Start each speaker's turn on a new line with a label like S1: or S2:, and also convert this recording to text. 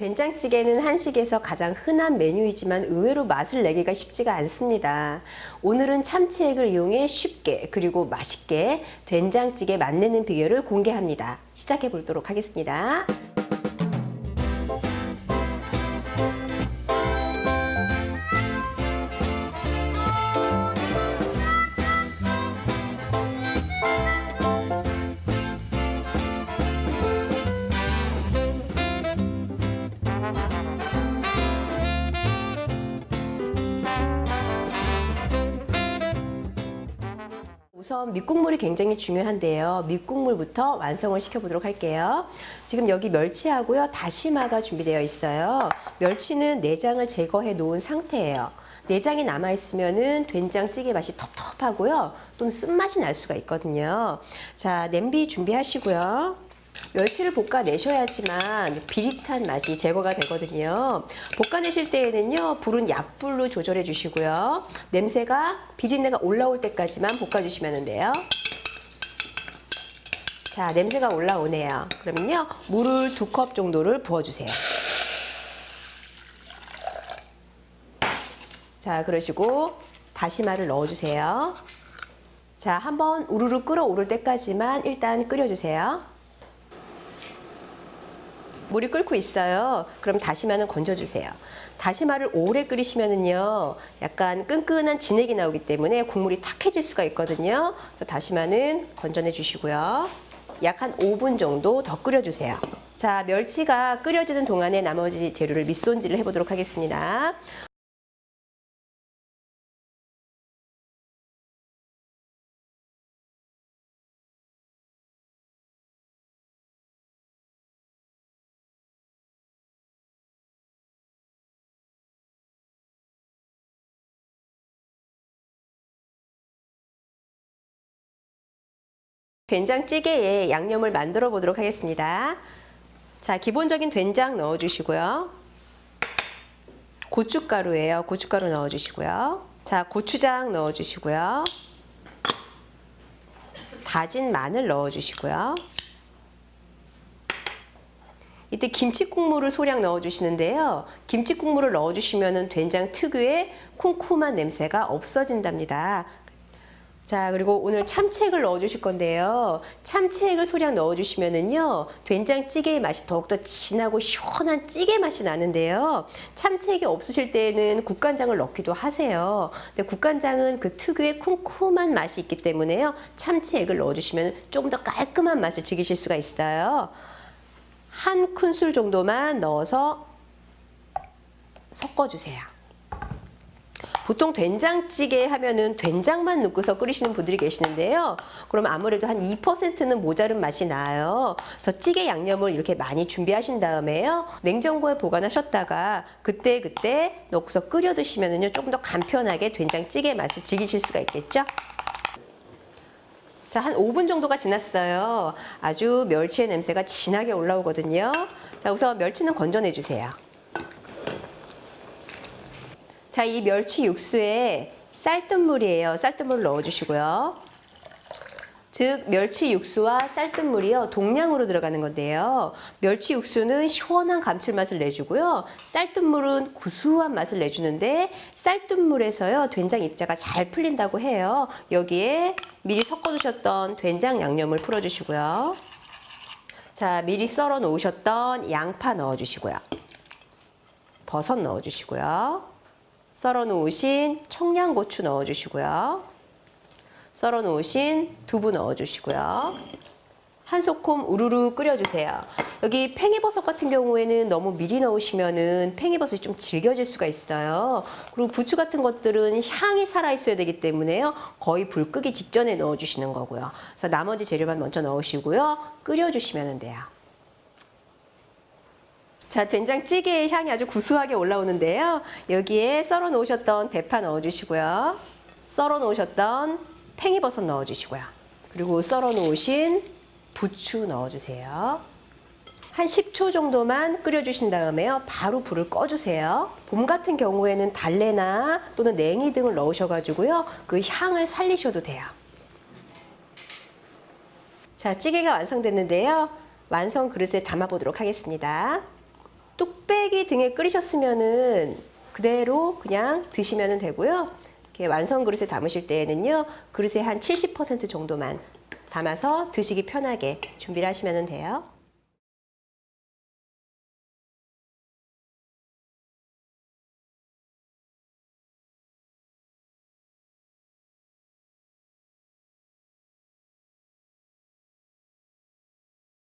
S1: 된장찌개는 한식에서 가장 흔한 메뉴이지만 의외로 맛을 내기가 쉽지가 않습니다. 오늘은 참치액을 이용해 쉽게 그리고 맛있게 된장찌개 맛내는 비결을 공개합니다. 시작해 보도록 하겠습니다. 우선 밑국물이 굉장히 중요한데요. 밑국물부터 완성을 시켜보도록 할게요. 지금 여기 멸치하고요, 다시마가 준비되어 있어요. 멸치는 내장을 제거해 놓은 상태예요. 내장이 남아있으면 된장찌개 맛이 텁텁하고요, 또는 쓴맛이 날 수가 있거든요. 자, 냄비 준비하시고요. 멸치를 볶아내셔야지만 비릿한 맛이 제거가 되거든요. 볶아내실 때에는요, 불은 약불로 조절해 주시고요. 비린내가 올라올 때까지만 볶아주시면 돼요. 자, 냄새가 올라오네요. 그러면요, 물을 2컵 정도를 부어주세요. 자, 그러시고 다시마를 넣어주세요. 자, 한번 우르르 끓어오를 때까지만 일단 끓여주세요. 물이 끓고 있어요. 그럼 다시마는 건져주세요. 다시마를 오래 끓이시면은요, 약간 끈끈한 진액이 나오기 때문에 국물이 탁해질 수가 있거든요. 그래서 다시마는 건져내 주시고요. 약 한 5분 정도 더 끓여주세요. 자, 멸치가 끓여지는 동안에 나머지 재료를 밑손질을 해보도록 하겠습니다. 된장찌개에 양념을 만들어 보도록 하겠습니다. 자, 기본적인 된장 넣어주시고요. 고춧가루예요. 고춧가루 넣어주시고요. 자, 고추장 넣어주시고요. 다진 마늘 넣어주시고요. 이때 김치국물을 소량 넣어주시는데요. 김치국물을 넣어주시면 된장 특유의 쿰쿰한 냄새가 없어진답니다. 자, 그리고 오늘 참치액을 넣어주실 건데요. 참치액을 소량 넣어주시면은요, 된장찌개의 맛이 더욱더 진하고 시원한 찌개 맛이 나는데요. 참치액이 없으실 때는 국간장을 넣기도 하세요. 근데 국간장은 그 특유의 쿰쿰한 맛이 있기 때문에요, 참치액을 넣어주시면 조금 더 깔끔한 맛을 즐기실 수가 있어요. 한 큰술 정도만 넣어서 섞어주세요. 보통 된장찌개 하면은 된장만 넣고서 끓이시는 분들이 계시는데요. 그럼 아무래도 한 2%는 모자른 맛이 나요. 그래서 찌개 양념을 이렇게 많이 준비하신 다음에요, 냉장고에 보관하셨다가 그때 넣고서 끓여 드시면은요, 조금 더 간편하게 된장찌개 맛을 즐기실 수가 있겠죠. 자, 한 5분 정도가 지났어요. 아주 멸치의 냄새가 진하게 올라오거든요. 자, 우선 멸치는 건져내 주세요. 자, 이 멸치 육수에 쌀뜨물이에요. 쌀뜨물을 넣어주시고요. 즉, 멸치 육수와 쌀뜨물이요, 동량으로 들어가는 건데요. 멸치 육수는 시원한 감칠맛을 내주고요, 쌀뜨물은 구수한 맛을 내주는데, 쌀뜨물에서요, 된장 입자가 잘 풀린다고 해요. 여기에 미리 섞어두셨던 된장 양념을 풀어주시고요. 자, 미리 썰어 놓으셨던 양파 넣어주시고요. 버섯 넣어주시고요. 썰어 놓으신 청양고추 넣어주시고요. 썰어 놓으신 두부 넣어주시고요. 한 소끔 우르르 끓여주세요. 여기 팽이버섯 같은 경우에는 너무 미리 넣으시면은 팽이버섯이 좀 질겨질 수가 있어요. 그리고 부추 같은 것들은 향이 살아있어야 되기 때문에요, 거의 불 끄기 직전에 넣어주시는 거고요. 그래서 나머지 재료만 먼저 넣으시고요, 끓여주시면 돼요. 자, 된장찌개의 향이 아주 구수하게 올라오는데요. 여기에 썰어 놓으셨던 대파 넣어주시고요. 썰어 놓으셨던 팽이버섯 넣어주시고요. 그리고 썰어 놓으신 부추 넣어주세요. 한 10초 정도만 끓여주신 다음에요, 바로 불을 꺼주세요. 봄 같은 경우에는 달래나 또는 냉이 등을 넣으셔가지고요, 그 향을 살리셔도 돼요. 자, 찌개가 완성됐는데요. 완성 그릇에 담아보도록 하겠습니다. 뚝배기 등에 끓이셨으면은 그대로 그냥 드시면 되고요. 이렇게 완성 그릇에 담으실 때에는요, 그릇의 한 70% 정도만 담아서 드시기 편하게 준비를 하시면 돼요.